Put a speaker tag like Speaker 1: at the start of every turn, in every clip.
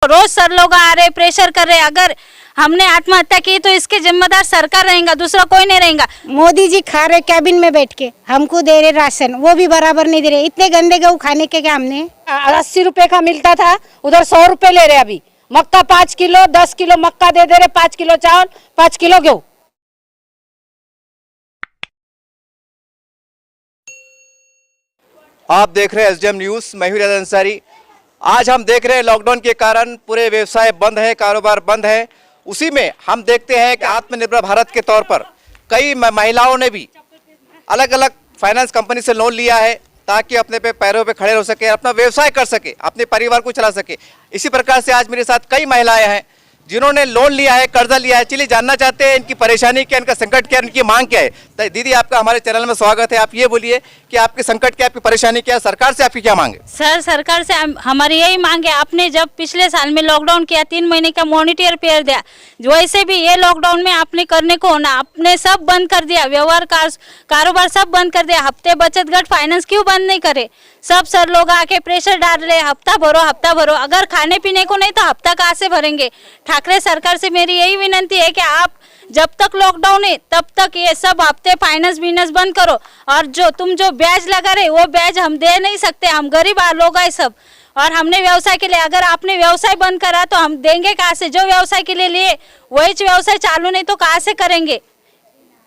Speaker 1: रोज sir लोग आ रहे, pressure कर रहे। अगर हमने आत्महत्या की तो इसके जिम्मेदार सरकार रहेगा, दूसरा कोई नहीं रहेगा।
Speaker 2: मोदी जी खा रहे कैबिन में बैठ के, हमको दे रहे राशन, वो भी बराबर नहीं दे रहे। इतने गंदे गेहूँ खाने के क्या हमने
Speaker 3: 80 रुपए का मिलता था, उधर 100 रुपए ले रहे। अभी मक्का 5 किलो 10 किलो मक्का दे रहे, 5 किलो चावल 5 किलो गेहूँ।
Speaker 4: आप देख रहे हैं एसडीएम न्यूज, मैं हूं रियाज अंसारी। आज हम देख रहे हैं लॉकडाउन के कारण पूरे व्यवसाय बंद है, कारोबार बंद है। उसी में हम देखते हैं कि आत्मनिर्भर भारत के तौर पर कई महिलाओं ने भी अलग अलग फाइनेंस कंपनी से लोन लिया है ताकि अपने पे पैरों पे खड़े हो सके, अपना व्यवसाय कर सके, अपने परिवार को चला सके। इसी प्रकार से आज मेरे साथ कई महिलाएं हैं जिन्होंने लोन लिया है, कर्जा लिया है। चलिए जानना चाहते हैं इनकी परेशानी क्या, इनका संकट क्या, इनकी मांग क्या है। तो दीदी आपका हमारे चैनल में स्वागत है। आप ये बोलिए कि आपके संकट क्या, आपकी परेशानी क्या, सरकार से आपकी क्या मांग है?
Speaker 1: सर, सरकार से हमारी यही मांग है। आपने जब पिछले साल में लॉकडाउन किया, 3 महीने का मॉनिटर पीरियड दिया, वैसे भी ये लॉकडाउन में आपने करने को होना, आपने सब बंद कर दिया, व्यवहार कारोबार सब बंद कर दिया। हफ्ते बचत गट फाइनेंस क्यों बंद नहीं करे? सब सर लोग आके प्रेशर डाल रहे, हफ्ता भरो हफ्ता भरो। अगर खाने पीने को नहीं तो हफ्ता कहाँ से भरेंगे? ठाकरे सरकार से मेरी यही विनती है कि आप जब तक लॉकडाउन है तब तक ये सब हफ्ते फाइनेंस बिजनेस बंद करो। और जो ब्याज लगा रहे वो ब्याज हम दे नहीं सकते, हम गरीब लोग हैं सब। और हमने व्यवसाय के लिए, अगर आपने व्यवसाय बंद करा तो हम देंगे कहाँ से? जो व्यवसाय के लिए लिए वही व्यवसाय चालू नहीं तो कहाँ से करेंगे?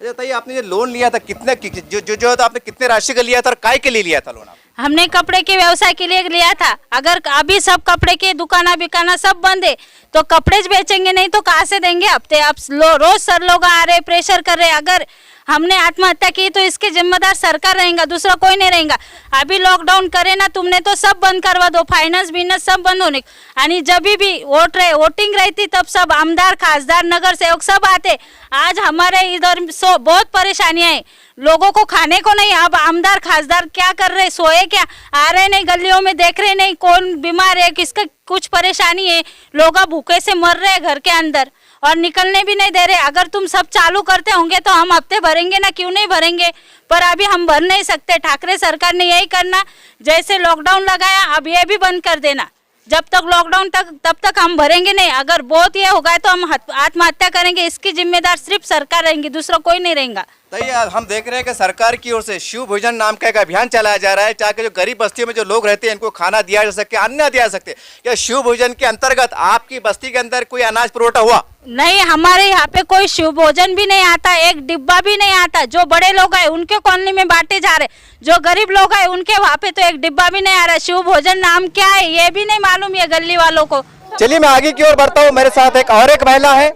Speaker 4: बताइए, आपने ये लोन लिया था कितने जो तो आपने कितने राशि का लिया था और काय के लिए लिया था लोन?
Speaker 1: हमने कपड़े के व्यवसाय के लिए लिया था। अगर अभी सब कपड़े के दुकाना बिकाना सब बंद है तो कपड़े बेचेंगे नहीं तो कहाँ से देंगे हफ्ते? आप रोज सर लोग आ रहे, प्रेशर कर रहे। अगर हमने आत्महत्या की तो इसके जिम्मेदार सरकार रहेगा, दूसरा कोई नहीं रहेगा। अभी लॉकडाउन करे ना तुमने तो सब बंद करवा दो, फाइनेंस बिजनेस सब बंद होने। यानी जब भी वोटिंग रहती तब सब आमदार, खासदार, नगर सेवक सब आते। आज हमारे इधर बहुत परेशानियां है, लोगों को खाने को नहीं। अब आमदार खासदार क्या कर रहे, सोए क्या? आ रहे नहीं, गलियों में देख रहे नहीं कौन बीमार है, किसका कुछ परेशानी है। लोग भूखे से मर रहे हैं घर के अंदर और निकलने भी नहीं दे रहे। अगर तुम सब चालू करते होंगे तो हम हफ्ते भरेंगे ना, क्यों नहीं भरेंगे? पर अभी हम भर नहीं सकते। ठाकरे सरकार ने यही करना, जैसे लॉकडाउन लगाया अब ये भी बंद कर देना। जब तक लॉकडाउन तब तक हम भरेंगे नहीं। अगर बहुत ये होगा तो हम आत्महत्या करेंगे। इसकी जिम्मेदार सिर्फ सरकार रहेंगी, दूसरा कोई नहीं रहेगा।
Speaker 4: तो हम देख रहे हैं कि सरकार की ओर से शिव भोजन नाम का एक अभियान चलाया जा रहा है ताकि जो गरीब बस्तियों में जो लोग रहते हैं इनको खाना दिया जा सके, अन्न दिया जा सके। क्या शिव भोजन के अंतर्गत आपकी बस्ती के अंदर कोई अनाज पुरवठा हुआ?
Speaker 1: नहीं, हमारे यहाँ पे कोई शिव भोजन भी नहीं आता, एक डिब्बा भी नहीं आता। जो बड़े लोग हैं उनके कॉलोनी में बांटे जा रहे, जो गरीब लोग हैं उनके वहाँ पे तो एक डिब्बा भी नहीं आ रहा। शिव भोजन नाम क्या है ये भी नहीं मालूम ये गली वालों को।
Speaker 4: चलिए मैं आगे की ओर बढ़ता हूँ। मेरे साथ एक महिला है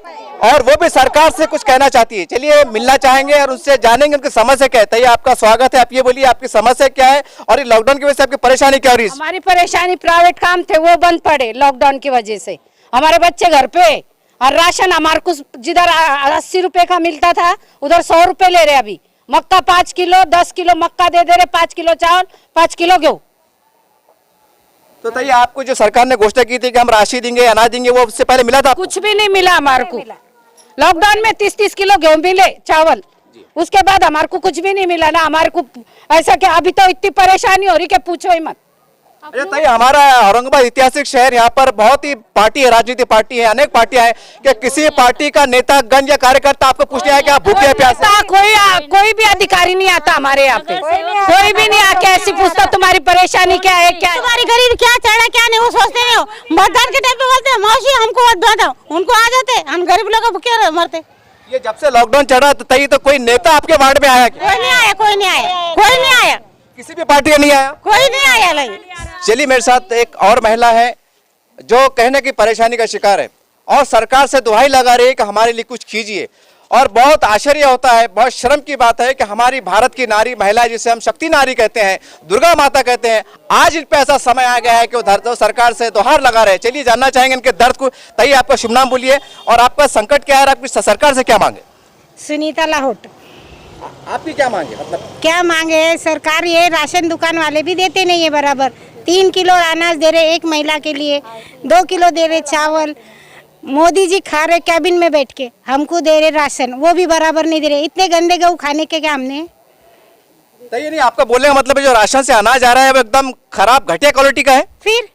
Speaker 4: और वो भी सरकार से कुछ कहना चाहती है। चलिए मिलना चाहेंगे और उनसे जानेंगे उनकी समस्या क्या है। आपका स्वागत है। आप ये बोलिए आपकी समस्या क्या है और लॉकडाउन की वजह से आपकी परेशानी क्या हो रही है?
Speaker 3: हमारी परेशानी प्राइवेट काम थे वो बंद पड़े लॉकडाउन की वजह से। हमारे बच्चे घर पे और राशन हमारे कुछ जिधर 80 रुपए का मिलता था उधर 100 रुपए ले रहे। अभी मक्का 5 किलो 10 किलो मक्का दे रहे, 5 किलो चावल 5 किलो गेहूँ।
Speaker 4: तो बताइए, आपको जो सरकार ने घोषणा की थी कि हम राशि देंगे, अनाज देंगे, वो उससे पहले मिला था?
Speaker 3: कुछ भी नहीं मिला हमारे को। लॉकडाउन में 30-30 किलो गेहूँ मिले, चावल। उसके बाद हमारे को कुछ भी नहीं मिला ना। हमारे को ऐसा क्या, अभी तो इतनी परेशानी हो रही कि पूछो ही मत।
Speaker 4: अरे हमारा औरंगाबाद ऐतिहासिक शहर, यहाँ पर बहुत ही पार्टी है, राजनीतिक पार्टी है, अनेक पार्टियां हैं। क्या किसी पार्टी का नेता गण या कार्यकर्ता आपको पूछने आया कि आप भूखे प्यासे?
Speaker 3: कोई भी अधिकारी नहीं आता हमारे यहाँ पे, कोई भी नहीं आके ऐसी पूछता तुम्हारी परेशानी क्या है, क्या
Speaker 5: तुम्हारी गरीब क्या चढ़ा क्या नहीं वो सोचते नहीं हो। मतदान के टाइम पे बोलते हैं मौसी हमको वोट दो, उनको आ जाते, हम गरीब लोग भूखे मरते।
Speaker 4: ये जब से लॉकडाउन चढ़ा तो कोई नेता आपके वार्ड में आया?
Speaker 5: कोई नहीं आया, कोई नहीं आया, कोई नहीं आया,
Speaker 4: किसी भी पार्टी का नहीं आया,
Speaker 5: कोई नहीं आया। नहीं।
Speaker 4: चलिए मेरे साथ एक और महिला है जो कहने की परेशानी का शिकार है और सरकार से दुहाई लगा रही है कि हमारे लिए कुछ कीजिए। और बहुत आश्चर्य होता है, बहुत शर्म की बात है कि हमारी भारत की नारी महिला, जिसे हम शक्ति नारी कहते हैं, दुर्गा माता कहते हैं, आज इन पे ऐसा समय आ गया है कि वो सरकार से दोहार लगा रहे हैं। चलिए जानना चाहेंगे इनके दर्द को। तभी आपका शुभ नाम बोलिए और आपका संकट क्या है, आपकी सरकार से क्या मांगे?
Speaker 2: सुनीता लाहौट।
Speaker 4: आपकी क्या मांगे? मतलब
Speaker 2: क्या मांगे है? सरकार ये राशन दुकान वाले भी देते नहीं है बराबर। 3 किलो अनाज दे रहे एक महिला के लिए, 2 किलो दे रहे चावल। मोदी जी खा रहे कैबिन में बैठ के, हमको दे रहे राशन, वो भी बराबर नहीं दे रहे। इतने गंदे गेहूँ खाने के क्या हमने?
Speaker 4: तो ये नहीं, आपका बोलने का मतलब है जो राशन से अनाज आ रहा है वो एकदम खराब घटिया क्वालिटी का है?
Speaker 2: फिर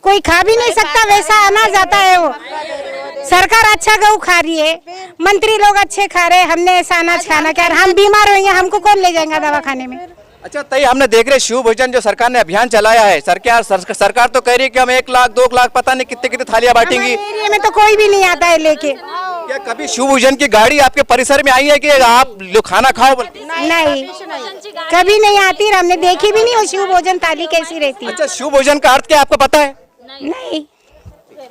Speaker 2: कोई खा भी नहीं सकता वैसा अनाज आता है वो। सरकार अच्छा गेहूँ खा रही है, मंत्री लोग अच्छे खा रहे हैं, हमने ऐसा अनाज खाना क्या? हम बीमार होंगे, हमको कौन ले जाएगा दवाखाने में?
Speaker 4: अच्छा तई हमने देख रहे शिव भोजन जो सरकार ने अभियान चलाया है, सरकार तो कह रही है कि हम 1 लाख 2 लाख पता नहीं कितने कितने थालियां बांटेंगी।
Speaker 2: हमारे एरिया में तो कोई भी नहीं आता है लेके।
Speaker 4: क्या कभी शिव भोजन की गाड़ी आपके परिसर में आई है कि आप लोग खाना खाओ बोल?
Speaker 2: नहीं, कभी नहीं आती और हमने देखी भी नहीं वो शिव भोजन थाली कैसी रहती है।
Speaker 4: अच्छा शिव भोजन का अर्थ क्या आपको पता है?
Speaker 2: नहीं।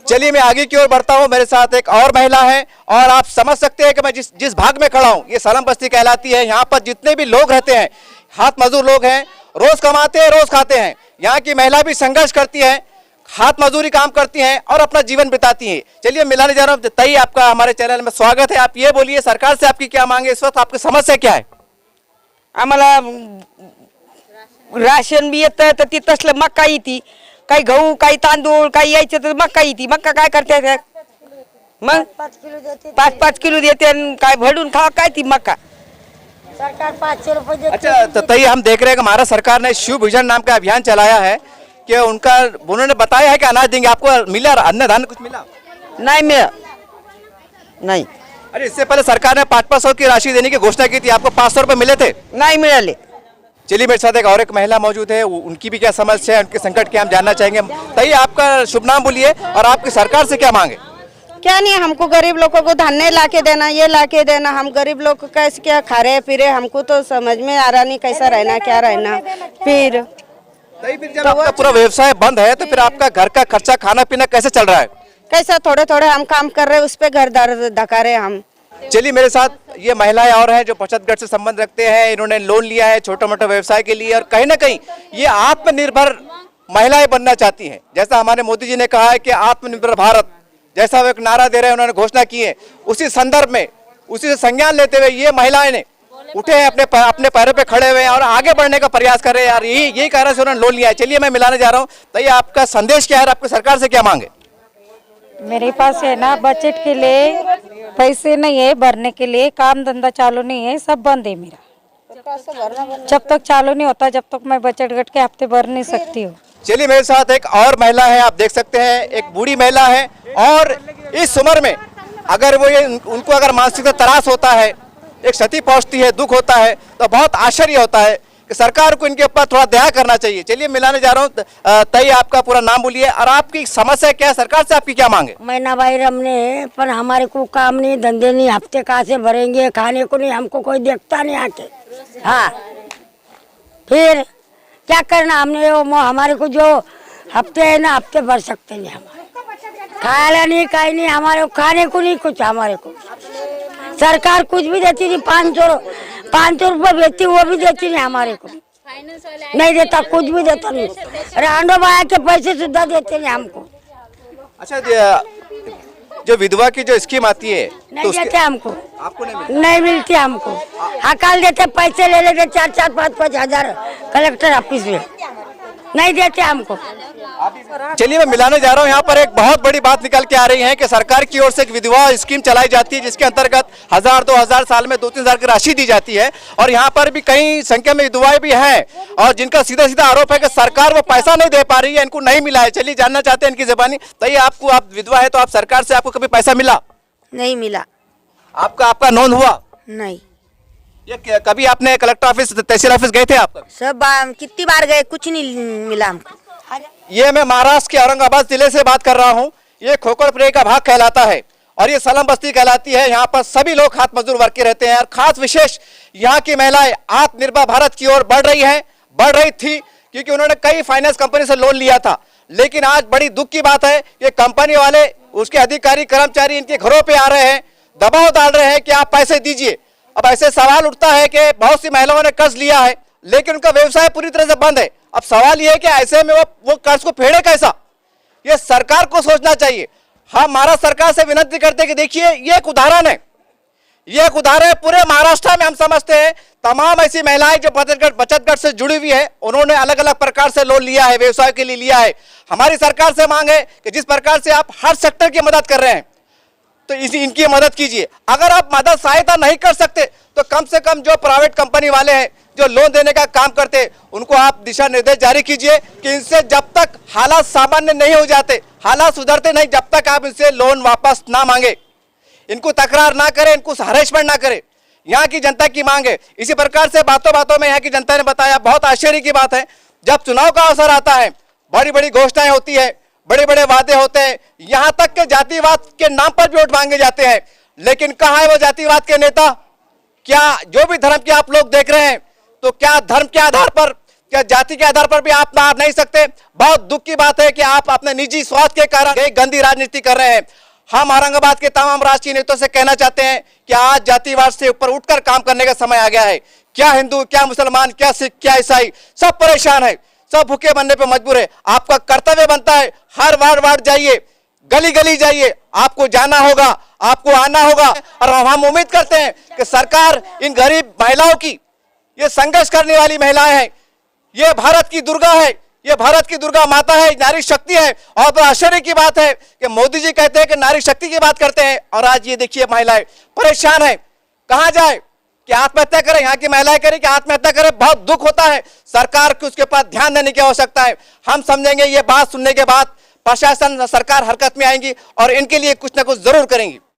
Speaker 4: चलिए मैं आगे की ओर बढ़ता हूँ, मेरे साथ एक और महिला है और आप समझ सकते हैं कि मैं जिस भाग में खड़ा हूँ ये सलम बस्ती कहलाती है। यहाँ पर जितने भी लोग रहते हैं हाथ मजदूर लोग हैं, रोज कमाते हैं रोज खाते हैं। यहाँ की महिला भी संघर्ष करती है, हाथ मजदूरी काम करती हैं और अपना जीवन बिताती हैं। चलिए मिलाने जा रहा हूँ। तई आपका हमारे चैनल में स्वागत है। आप ये बोलिए सरकार से आपकी क्या मांग है इस वक्त, आपकी समस्या क्या है?
Speaker 6: आम्हाला राशन बी येतं तर ती तसलं मक्का येते, काही गहू काही तांदूळ काही यायचं तर मक्का येते. मक्का काय करते मग 5-5 किलो देते आणि काय भडून खावा काय ती मक्का.
Speaker 2: सरकार 500 रुपए देती
Speaker 4: अच्छा तो तई हम देख रहे हैं कि भारत सरकार ने शिव भोजन नाम का अभियान चलाया है कि उन्होंने बताया है कि अनाज देंगे। आपको मिला अन्न धान्य कुछ मिला?
Speaker 6: नाही मिळत नाही.
Speaker 4: अरे इससे पहले सरकार ने 500 की राशि देने की घोषणा की थी, आपको 500 रुपए मिले थे?
Speaker 6: नाही मिळाले.
Speaker 4: चलिए मेरे साथ एक और एक महिला मौजूद है, उनकी भी क्या समस्या है, उनके संकट क्या हम जानना चाहेंगे। तई आपका शुभ नाम बोलिए और आपकी सरकार से क्या मांगे?
Speaker 3: क्या नहीं, हमको गरीब लोगों को धान्य ला के देना, ये ला के देना। हम गरीब लोग कैसे क्या खा रहे फिरे, हमको तो समझ में आ रहा नहीं कैसा रहना क्या रहना। फिर
Speaker 4: जब आपका पूरा व्यवसाय बंद है तो फिर आपका घर का खर्चा खाना पीना कैसे चल रहा है?
Speaker 3: कैसा थोड़े थोड़े हम काम कर रहे उस पे घर धका रहे हम।
Speaker 4: चलिए मेरे साथ ये महिलाएं और हैं जो बचत गट से संबंध रखते हैं। इन्होंने लोन लिया है छोटा मोटा व्यवसाय के लिए और कहीं ना कहीं ये आत्मनिर्भर महिलाएं बनना चाहती हैं। जैसा हमारे मोदी जी ने कहा है कि आत्मनिर्भर भारत, जैसा वो एक नारा दे रहे हैं, उन्होंने घोषणा की है, उसी संदर्भ में उसी से संज्ञान लेते हुए ये महिलाएं ने उठे हैं, अपने पैरों पे खड़े हुए हैं और आगे बढ़ने का प्रयास कर रहे हैं। यार यही कारण से उन्होंने लोन लिया है। चलिए मैं मिलाने जा रहा हूँ। तो ये आपका संदेश क्या है, आपकी सरकार से क्या मांगे?
Speaker 7: मेरे पास है ना बजट के लिए पैसे नहीं है, भरने के लिए काम धंधा चालू नहीं है, सब बंद है मेरा। जब तक चालू नहीं होता जब तक मैं बचत गट के हफ्ते भर नहीं सकती हूँ।
Speaker 4: चलिए मेरे साथ एक और महिला है, आप देख सकते हैं एक बूढ़ी महिला है और इस उम्र में अगर वो उनको अगर मानसिक त्रास होता है, एक क्षति पहुंचती है, दुख होता है तो बहुत आश्चर्य होता है कि सरकार को इनके ऊपर थोड़ा दया करना चाहिए। चलिए मिलाने जा रहा हूँ। तई आपका पूरा नाम बोलिए और आपकी समस्या क्या है, सरकार से आपकी क्या मांग है?
Speaker 8: महीना भाई हमने पर हमारे को काम नहीं धंधे नहीं, हफ्ते कहाँ से भरेंगे, खाने को नहीं, हमको कोई देखता नहीं आके। हाँ फिर क्या करना हमने, वो हमारे को जो हफ्ते है ना हफ्ते भर सकते नहीं, हमारे खाया नहीं कहीं नहीं, हमारे को खाने को नहीं कुछ। हमारे को सरकार कुछ भी देती नहीं, 500 रुपये देती वो भी देती नहीं, हमारे को नहीं देता, कुछ भी देता नहीं। रांडो बाया के पैसे सुधा देते नहीं हमको।
Speaker 4: अच्छा जो विधवा की जो स्कीम आती है
Speaker 8: नहीं देते हमको,
Speaker 4: आपको
Speaker 8: नहीं मिलती हमको। हकाल देते, पैसे ले लेते 4-4, 5-5 हजार कलेक्टर ऑफिस में, नहीं देते हमको।
Speaker 4: चलिए मैं मिलाने जा रहा हूँ। यहाँ पर एक बहुत बड़ी बात निकल के आ रही है कि सरकार की ओर से एक विधवा स्कीम चलाई जाती है जिसके अंतर्गत 1000-2000 साल में 2-3 हजार की राशि दी जाती है और यहाँ पर भी कई संख्या में विधवाएं भी हैं और जिनका सीधा सीधा आरोप है कि सरकार वो पैसा नहीं दे पा रही है, इनको नहीं मिला है। चलिए जानना चाहते हैं इनकी जुबानी। तो ये आप विधवा है तो आप सरकार से आपको कभी पैसा मिला?
Speaker 8: नहीं मिला।
Speaker 4: आपका नोंद हुआ?
Speaker 8: नहीं।
Speaker 4: ये कभी आपने कलेक्टर ऑफिस तहसील ऑफिस गए थे आप?
Speaker 8: सब कितनी बार गए, कुछ नहीं मिला हमको।
Speaker 4: ये मैं महाराष्ट्र के औरंगाबाद जिले से बात कर रहा हूँ। ये खोकड़पुरे का भाग कहलाता है और ये सलम बस्ती कहलाती है। यहाँ पर सभी लोग हाथ मजदूर वर्ग के रहते हैं और खास विशेष यहाँ की महिलाएं आत्मनिर्भर भारत की ओर बढ़ रही थी क्योंकि उन्होंने कई फाइनेंस कंपनी से लोन लिया था। लेकिन आज बड़ी दुख की बात है ये कंपनी वाले, उसके अधिकारी कर्मचारी इनके घरों पे आ रहे हैं, दबाव डाल रहे हैं कि आप पैसे दीजिए। अब ऐसे सवाल उठता है कि बहुत सी महिलाओं ने कर्ज लिया है लेकिन उनका व्यवसाय पूरी तरह से बंद है। अब सवाल यह है कि ऐसे में वो कर्ज को फेड़े कैसा, ये सरकार को सोचना चाहिए। हम महाराष्ट्र सरकार से विनती करते हैं कि देखिए ये एक उदाहरण है, ये एक उदाहरण है पूरे महाराष्ट्र में। हम समझते हैं तमाम ऐसी महिलाएं जो बचत गट से जुड़ी हुई है, उन्होंने अलग अलग प्रकार से लोन लिया है, व्यवसाय के लिए लिया है। हमारी सरकार से मांग है कि जिस प्रकार से आप हर सेक्टर की मदद कर रहे हैं, तो इनकी मदद कीजिए। अगर आप मदद सहायता नहीं कर सकते तो कम से कम जो प्राइवेट कंपनी वाले हैं जो लोन देने का काम करते हैं उनको आप दिशा निर्देश जारी कीजिए कि इनसे जब तक हालात सामान्य नहीं हो जाते, हालात सुधरते नहीं, जब तक आप इनसे लोन वापस ना मांगे, इनको तकरार ना करें, इनको हरेसमेंट ना करें। यहाँ की जनता की मांग है। इसी प्रकार से बातों बातों में यहाँ की जनता ने बताया, बहुत आश्चर्य की बात है, जब चुनाव का अवसर आता है बड़ी बड़ी घोषणाएं होती है, बड़े बड़े वादे होते हैं, यहाँ तक के जातिवाद के नाम पर भी वोट मांगे जाते हैं, लेकिन कहाँ है वो जातिवाद के नेता? क्या जो भी धर्म के आप लोग देख रहे हैं तो क्या धर्म के आधार पर, क्या जाति के आधार पर भी आप मार नहीं सकते? बहुत दुख की बात है कि आप अपने निजी स्वार्थ के कारण एक गंदी राजनीति कर रहे हैं। हम औरंगाबाद के तमाम राष्ट्रीय नेताओं से कहना चाहते हैं कि आज जातिवाद से ऊपर उठकर काम करने का समय आ गया है। क्या हिंदू, क्या मुसलमान, क्या सिख, क्या ईसाई, सब परेशान है, सब भूखे बनने पे मजबूर है। आपका कर्तव्य बनता है, हर वार्ड जाइए, गली गली जाइए, आपको जाना होगा, आपको आना होगा। और हम उम्मीद करते हैं कि सरकार इन गरीब महिलाओं की, ये संघर्ष करने वाली महिलाएं हैं, ये भारत की दुर्गा है, ये भारत की दुर्गा माता है, नारी शक्ति है। और बड़ा आश्चर्य की बात है कि मोदी जी कहते हैं कि नारी शक्ति की बात करते हैं और आज ये देखिए महिलाएं परेशान है, कहां जाए कि आत्महत्या करें। यहाँ की महिलाएं करें कि आत्महत्या करें, बहुत दुख होता है। सरकार को उसके पास ध्यान देने की आवश्यकता है। हम समझेंगे ये बात सुनने के बाद प्रशासन, सरकार हरकत में आएंगी और इनके लिए कुछ ना कुछ जरूर करेंगी।